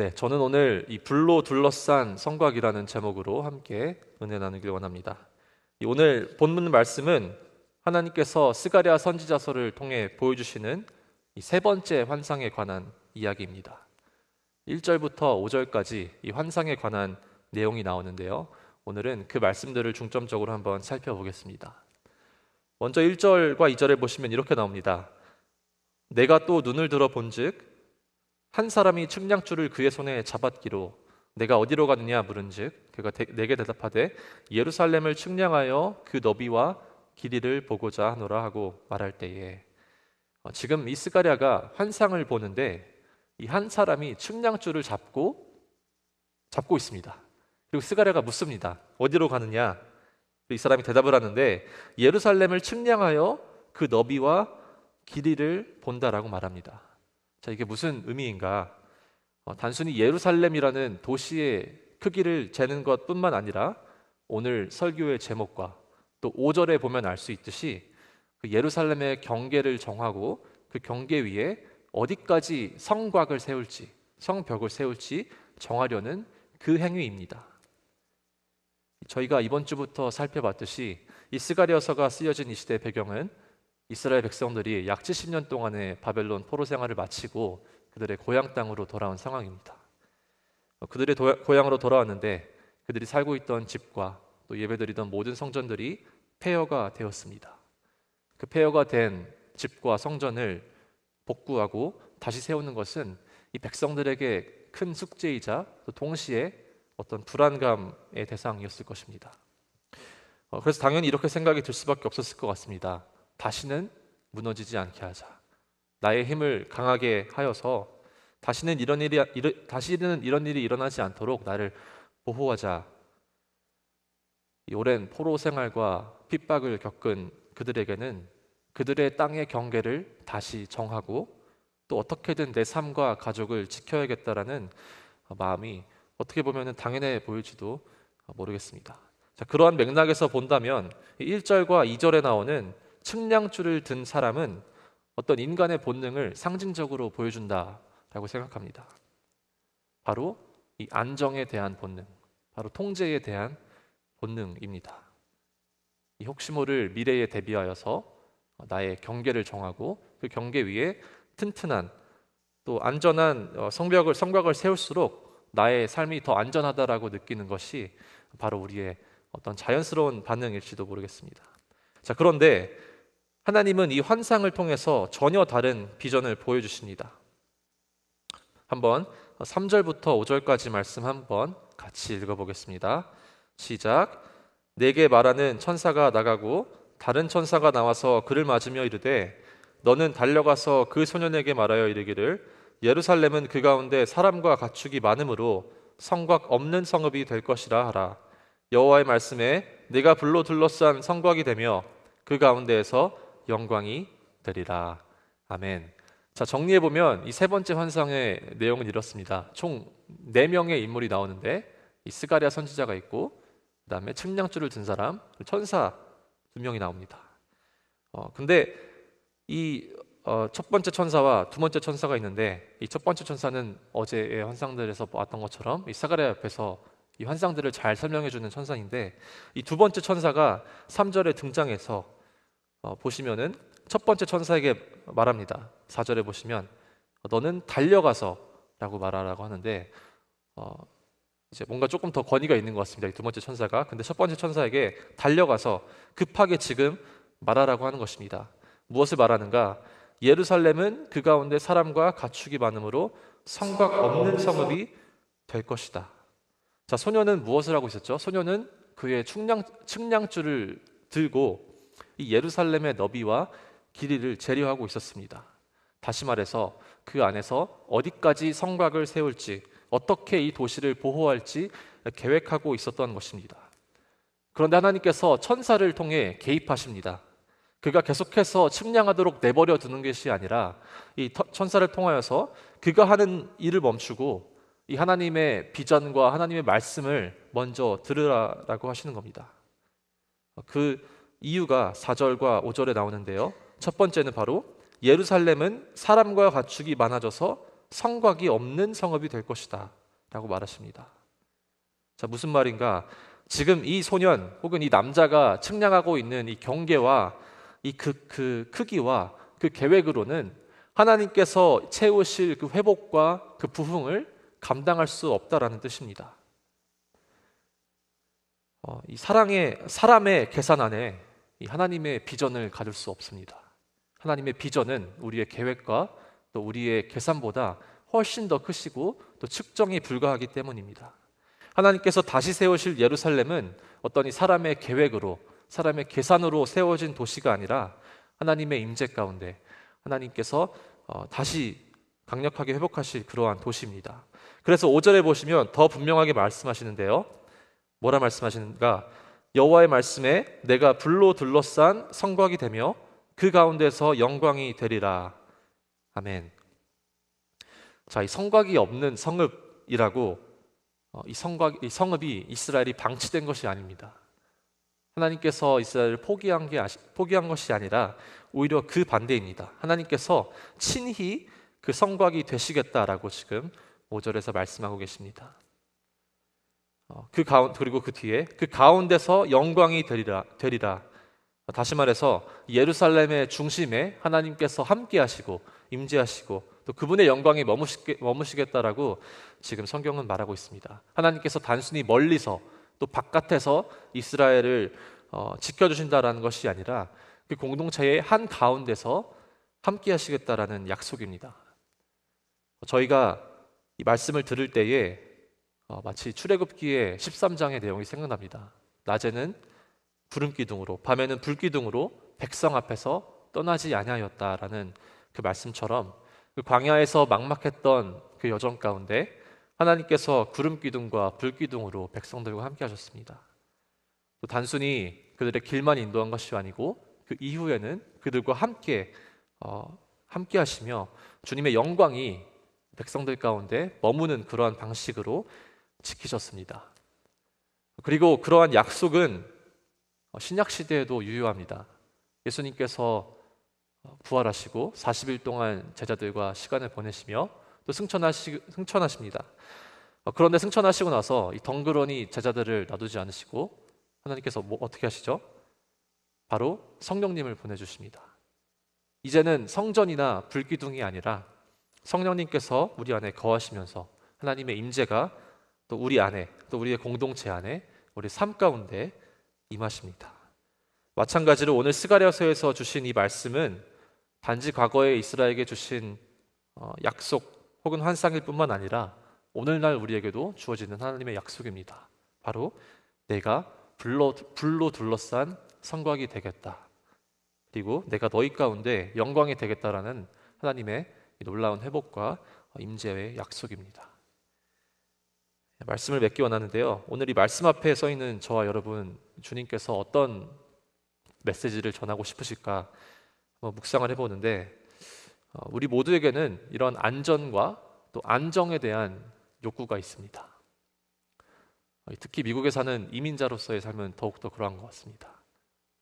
네, 저는 오늘 이 불로 둘러싼 성곽이라는 제목으로 함께 은혜 나누길 원합니다. 오늘 본문 말씀은 하나님께서 스가랴 선지자서를 통해 보여주시는 이 세 번째 환상에 관한 이야기입니다. 1절부터 5절까지 이 환상에 관한 내용이 나오는데요. 오늘은 그 말씀들을 중점적으로 한번 살펴보겠습니다. 먼저 1절과 2절에 보시면 이렇게 나옵니다. 내가 또 눈을 들어 본즉 한 사람이 측량줄을 그의 손에 잡았기로 내가 어디로 가느냐 물은즉 그가 내게 대답하되 예루살렘을 측량하여 그 너비와 길이를 보고자 하노라 하고 말할 때에 지금 이 스가랴가 환상을 보는데 이 한 사람이 측량줄을 잡고 있습니다. 그리고 스가랴가 묻습니다. 어디로 가느냐? 이 사람이 대답을 하는데 예루살렘을 측량하여 그 너비와 길이를 본다라고 말합니다. 자, 이게 무슨 의미인가? 단순히 예루살렘이라는 도시의 크기를 재는 것뿐만 아니라 오늘 설교의 제목과 또 5절에 보면 알 수 있듯이 그 예루살렘의 경계를 정하고 그 경계 위에 어디까지 성곽을 세울지, 성벽을 세울지 정하려는 그 행위입니다. 저희가 이번 주부터 살펴봤듯이 이 스가랴서가 쓰여진 이 시대의 배경은 이스라엘 백성들이 약 70년 동안의 바벨론 포로 생활을 마치고 그들의 고향 땅으로 돌아온 상황입니다. 그들의 고향으로 돌아왔는데 그들이 살고 있던 집과 또 예배드리던 모든 성전들이 폐허가 되었습니다. 그 폐허가 된 집과 성전을 복구하고 다시 세우는 것은 이 백성들에게 큰 숙제이자 또 동시에 어떤 불안감의 대상이었을 것입니다. 그래서 당연히 이렇게 생각이 들 수밖에 없었을 것 같습니다. 다시는 무너지지 않게 하자. 나의 힘을 강하게 하여서 다시는 이런 일이 일어나지 않도록 나를 보호하자. 이 오랜 포로 생활과 핍박을 겪은 그들에게는 그들의 땅의 경계를 다시 정하고 또 어떻게든 내 삶과 가족을 지켜야겠다라는 마음이 어떻게 보면 당연해 보일지도 모르겠습니다. 자, 그러한 맥락에서 본다면 1절과 2절에 나오는 측량줄을 든 사람은 어떤 인간의 본능을 상징적으로 보여준다라고 생각합니다. 바로 이 안정에 대한 본능, 바로 통제에 대한 본능입니다. 이 혹시 모를 미래에 대비하여서 나의 경계를 정하고 그 경계 위에 튼튼한 또 안전한 성곽을 세울수록 나의 삶이 더 안전하다라고 느끼는 것이 바로 우리의 어떤 자연스러운 반응일지도 모르겠습니다. 자, 그런데 하나님은 이 환상을 통해서 전혀 다른 비전을 보여주십니다. 한번 3절부터 5절까지 말씀 한번 같이 읽어보겠습니다. 시작. 내게 말하는 천사가 나가고 다른 천사가 나와서 그를 맞으며 이르되 너는 달려가서 그 소년에게 말하여 이르기를 예루살렘은 그 가운데 사람과 가축이 많으므로 성곽 없는 성읍이 될 것이라 하라. 여호와의 말씀에 내가 불로 둘러싼 성곽이 되며 그 가운데에서 영광이 되리라. 아멘. 자, 정리해보면 이 세 번째 환상의 내용은 이렇습니다. 총 4명의 인물이 나오는데 이 스가랴 선지자가 있고 그 다음에 측량줄을 든 사람, 천사 2명이 나옵니다. 근데 이 첫 번째 천사와 두 번째 천사가 있는데 이 첫 번째 천사는 어제의 환상들에서 봤던 것처럼 이 스가랴 옆에서 이 환상들을 잘 설명해주는 천사인데 이 두 번째 천사가 3절에 등장해서 보시면은 첫 번째 천사에게 말합니다. 4절에 보시면 너는 달려가서 라고 말하라고 하는데 이제 뭔가 조금 더 권위가 있는 것 같습니다. 이 두 번째 천사가. 근데 첫 번째 천사에게 달려가서 급하게 지금 말하라고 하는 것입니다. 무엇을 말하는가? 예루살렘은 그 가운데 사람과 가축이 많으므로 성곽 없는 성읍이 될 것이다. 자, 소년은 무엇을 하고 있었죠? 소년은 그의 측량줄을 들고 이 예루살렘의 너비와 길이를 재려하고 있었습니다. 다시 말해서 그 안에서 어디까지 성곽을 세울지, 어떻게 이 도시를 보호할지 계획하고 있었던 것입니다. 그런데 하나님께서 천사를 통해 개입하십니다. 그가 계속해서 측량하도록 내버려 두는 것이 아니라 이 천사를 통하여서 그가 하는 일을 멈추고 이 하나님의 비전과 하나님의 말씀을 먼저 들으라라고 하시는 겁니다. 그 이유가 4절과 5절에 나오는데요. 첫 번째는 바로 예루살렘은 사람과 가축이 많아져서 성곽이 없는 성읍이 될 것이다 라고 말하십니다. 자, 무슨 말인가? 지금 이 소년 혹은 이 남자가 측량하고 있는 이 경계와 이 그 크기와 그 계획으로는 하나님께서 채우실 그 회복과 그 부흥을 감당할 수 없다라는 뜻입니다. 이 사람의 계산 안에 이 하나님의 비전을 가질 수 없습니다. 하나님의 비전은 우리의 계획과 또 우리의 계산보다 훨씬 더 크시고 또 측정이 불가하기 때문입니다. 하나님께서 다시 세우실 예루살렘은 어떤 이 사람의 계획으로, 사람의 계산으로 세워진 도시가 아니라 하나님의 임재 가운데 하나님께서 다시 강력하게 회복하실 그러한 도시입니다. 그래서 5절에 보시면 더 분명하게 말씀하시는데요. 뭐라 말씀하시는가? 여호와의 말씀에 내가 불로 둘러싼 성곽이 되며 그 가운데서 영광이 되리라. 아멘. 자, 이 성곽이 없는 성읍이라고 이 성읍이 이스라엘이 방치된 것이 아닙니다. 하나님께서 이스라엘을 포기한 것이 아니라 오히려 그 반대입니다. 하나님께서 친히 그 성곽이 되시겠다라고 지금 5절에서 말씀하고 계십니다. 그리고 그 뒤에 그 가운데서 영광이 되리라. 다시 말해서 예루살렘의 중심에 하나님께서 함께 하시고 임재하시고 또 그분의 영광이 머무시겠다라고 지금 성경은 말하고 있습니다. 하나님께서 단순히 멀리서 또 바깥에서 이스라엘을 지켜주신다라는 것이 아니라 그 공동체의 한 가운데서 함께 하시겠다라는 약속입니다. 저희가 이 말씀을 들을 때에 마치 출애굽기의 13장의 내용이 생각납니다. 낮에는 구름기둥으로 밤에는 불기둥으로 백성 앞에서 떠나지 아니하였다라는 그 말씀처럼 그 광야에서 막막했던 그 여정 가운데 하나님께서 구름기둥과 불기둥으로 백성들과 함께 하셨습니다. 또 단순히 그들의 길만 인도한 것이 아니고 그 이후에는 그들과 함께 하시며 주님의 영광이 백성들 가운데 머무는 그러한 방식으로 지키셨습니다. 그리고 그러한 약속은 신약 시대에도 유효합니다. 예수님께서 부활하시고 40일 동안 제자들과 시간을 보내시며 또 승천하십니다. 그런데 승천하시고 나서 이 덩그러니 제자들을 놔두지 않으시고 하나님께서 어떻게 하시죠? 바로 성령님을 보내주십니다. 이제는 성전이나 불기둥이 아니라 성령님께서 우리 안에 거하시면서 하나님의 임재가 또 우리 안에 또 우리의 공동체 안에 우리 삶 가운데 임하십니다. 마찬가지로 오늘 스가랴서에서 주신 이 말씀은 단지 과거에 이스라엘에게 주신 약속 혹은 환상일 뿐만 아니라 오늘날 우리에게도 주어지는 하나님의 약속입니다. 바로 내가 불로 둘러싼 성곽이 되겠다. 그리고 내가 너희 가운데 영광이 되겠다라는 하나님의 놀라운 회복과 임재의 약속입니다. 말씀을 맺기 원하는데요. 오늘 이 말씀 앞에 서 있는 저와 여러분, 주님께서 어떤 메시지를 전하고 싶으실까 묵상을 해보는데 우리 모두에게는 이런 안전과 또 안정에 대한 욕구가 있습니다. 특히 미국에 사는 이민자로서의 삶은 더욱더 그러한 것 같습니다.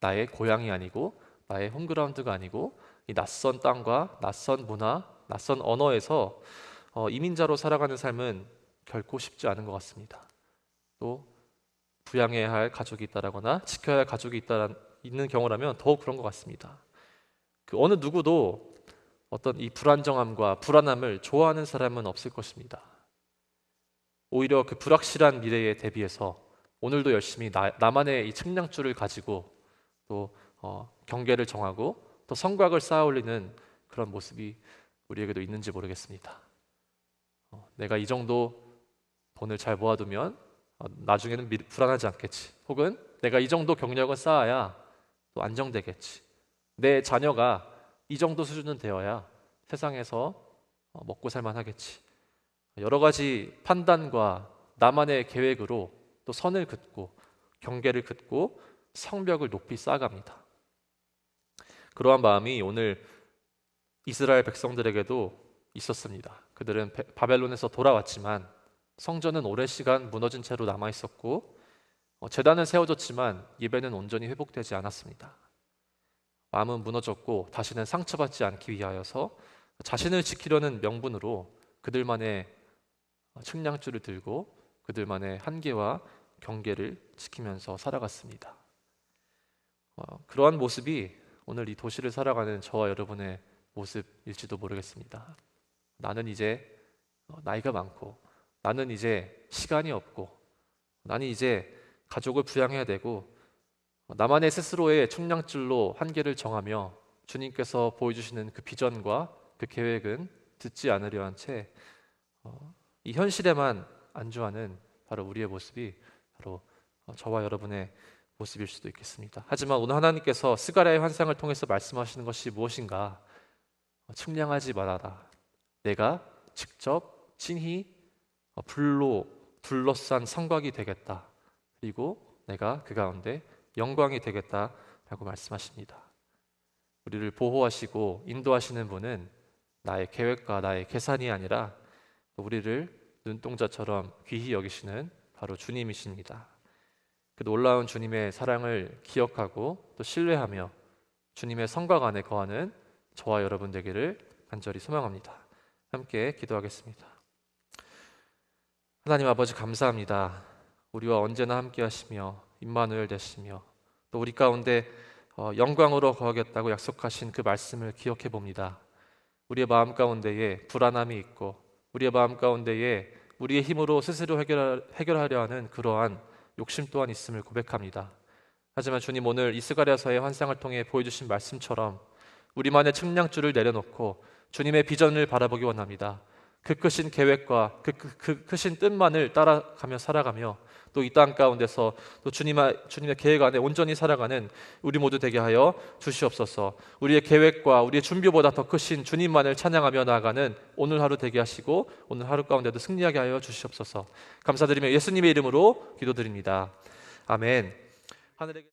나의 고향이 아니고 나의 홈그라운드가 아니고 이 낯선 땅과 낯선 문화, 낯선 언어에서 이민자로 살아가는 삶은 결코 쉽지 않은 것 같습니다. 또 부양해야 할 가족이 있다라거나 지켜야 할 가족이 있는 경우라면 더욱 그런 것 같습니다. 그 어느 누구도 어떤 이 불안정함과 불안함을 좋아하는 사람은 없을 것입니다. 오히려 그 불확실한 미래에 대비해서 오늘도 열심히 나만의 이 측량줄을 가지고 또 경계를 정하고 또 성곽을 쌓아 올리는 그런 모습이 우리에게도 있는지 모르겠습니다. 내가 이 정도 돈을 잘 모아두면 나중에는 불안하지 않겠지. 혹은 내가 이 정도 경력을 쌓아야 또 안정되겠지. 내 자녀가 이 정도 수준은 되어야 세상에서 먹고 살만 하겠지. 여러 가지 판단과 나만의 계획으로 또 선을 긋고 경계를 긋고 성벽을 높이 쌓아갑니다. 그러한 마음이 오늘 이스라엘 백성들에게도 있었습니다. 그들은 바벨론에서 돌아왔지만 성전은 오랜 시간 무너진 채로 남아 있었고 제단은 세워졌지만 예배는 온전히 회복되지 않았습니다. 마음은 무너졌고 다시는 상처받지 않기 위하여서 자신을 지키려는 명분으로 그들만의 측량줄을 들고 그들만의 한계와 경계를 지키면서 살아갔습니다. 그러한 모습이 오늘 이 도시를 살아가는 저와 여러분의 모습일지도 모르겠습니다. 나는 이제 나이가 많고, 나는 이제 시간이 없고, 나는 이제 가족을 부양해야 되고, 나만의 스스로의 측량줄로 한계를 정하며 주님께서 보여주시는 그 비전과 그 계획은 듣지 않으려 한 채 이 현실에만 안주하는 바로 우리의 모습이 바로 저와 여러분의 모습일 수도 있겠습니다. 하지만 오늘 하나님께서 스가랴의 환상을 통해서 말씀하시는 것이 무엇인가? 측량하지 말아라. 내가 직접 친히 불로 둘러싼 성곽이 되겠다. 그리고 내가 그 가운데 영광이 되겠다라고 말씀하십니다. 우리를 보호하시고 인도하시는 분은 나의 계획과 나의 계산이 아니라 우리를 눈동자처럼 귀히 여기시는 바로 주님이십니다. 그 놀라운 주님의 사랑을 기억하고 또 신뢰하며 주님의 성곽 안에 거하는 저와 여러분 되기를 간절히 소망합니다. 함께 기도하겠습니다. 하나님 아버지 감사합니다. 우리와 언제나 함께 하시며 임마누엘 되시며 또 우리 가운데 영광으로 거하겠다고 약속하신 그 말씀을 기억해 봅니다. 우리의 마음 가운데에 불안함이 있고 우리의 마음 가운데에 우리의 힘으로 스스로 해결하려 하는 그러한 욕심 또한 있음을 고백합니다. 하지만 주님, 오늘 이 스가랴서의 환상을 통해 보여주신 말씀처럼 우리만의 측량줄을 내려놓고 주님의 비전을 바라보기 원합니다. 그 크신 계획과 그 크신 뜻만을 따라가며 살아가며 또 이 땅 가운데서 또 주님의 계획 안에 온전히 살아가는 우리 모두 되게 하여 주시옵소서. 우리의 계획과 우리의 준비보다 더 크신 주님만을 찬양하며 나아가는 오늘 하루 되게 하시고 오늘 하루 가운데도 승리하게 하여 주시옵소서. 감사드리며 예수님의 이름으로 기도드립니다. 아멘. 하늘에